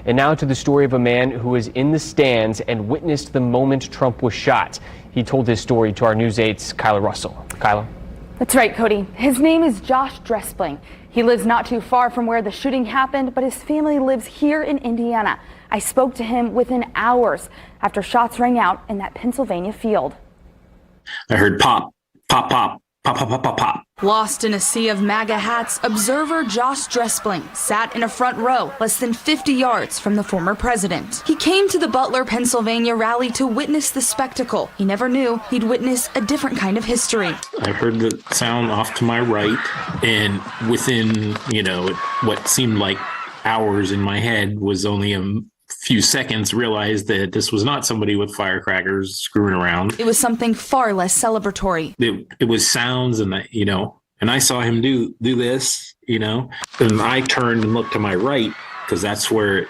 And now to the story of a man who was in the stands and witnessed the moment Trump was shot. He told his story to our News 8's Kyla Russell. Kyla? That's right, Cody. His name is Josh Drespling. He lives not too far from where the shooting happened, but his family lives here in Indiana. I spoke to him within hours after shots rang out in that Pennsylvania field. I heard pop, pop, pop, pop, pop, pop, pop, pop. Lost in a sea of MAGA hats, observer Josh Drespling sat in a front row less than 50 yards from the former president. He came to the Butler, Pennsylvania rally to witness the spectacle. He never knew he'd witness a different kind of history. I heard the sound off to my right, and within, what seemed like hours in my head was only a few seconds realized that this was not somebody with firecrackers screwing around. It was something far less celebratory. It was sounds, and and I saw him do this, and I turned and looked to my right because that's where,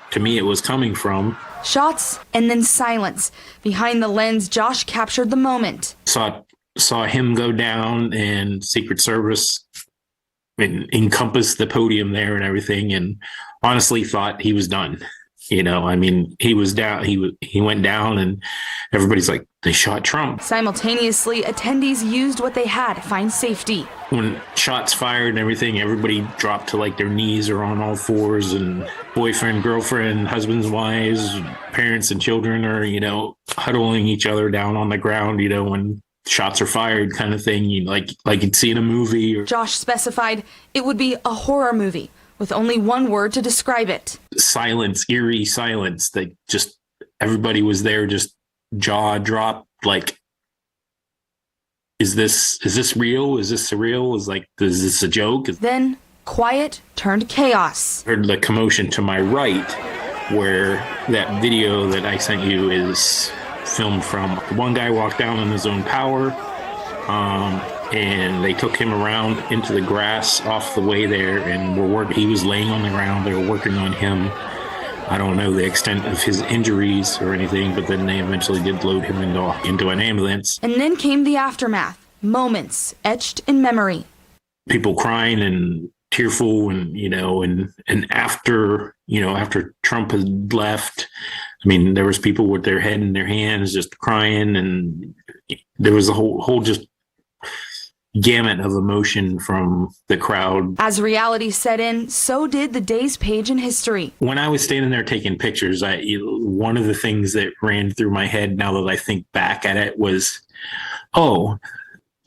to me, it was coming from. Shots and then silence. Behind the lens, Josh captured the moment. Saw him go down, and Secret Service encompassed the podium there and everything, and honestly thought he was done. He was down. He went down, and everybody's like, they shot Trump. Simultaneously, attendees used what they had to find safety. When shots fired and everything, everybody dropped to their knees or on all fours, and boyfriend, girlfriend, husbands, wives, parents, and children are, huddling each other down on the ground, when shots are fired, kind of thing, like you'd see in a movie. Josh specified it would be a horror movie, with only one word to describe it. Silence, eerie silence. Everybody was there, just jaw dropped, is this real? Is this surreal? Is this a joke? Then quiet turned chaos. I heard the commotion to my right, where that video that I sent you is filmed from. One guy walked down on his own power, and they took him around into the grass off the way there, and he was laying on the ground. They were working on him. I don't know the extent of his injuries or anything, but then they eventually did load him into an ambulance. And then came the aftermath, moments etched in memory. People crying and tearful, and after Trump had left, there was people with their head in their hands just crying, and there was a whole just gamut of emotion from the crowd. As reality set in, so did the day's page in history. When I was standing there taking pictures, one of the things that ran through my head now that I think back at it was,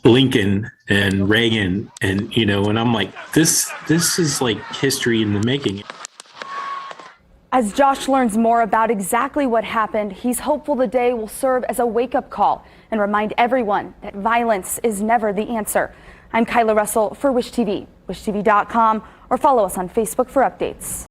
Lincoln and Reagan, and I'm like, this is like history in the making. As Josh learns more about exactly what happened, he's hopeful the day will serve as a wake-up call and remind everyone that violence is never the answer. I'm Kyla Russell for Wish TV, wishtv.com, or follow us on Facebook for updates.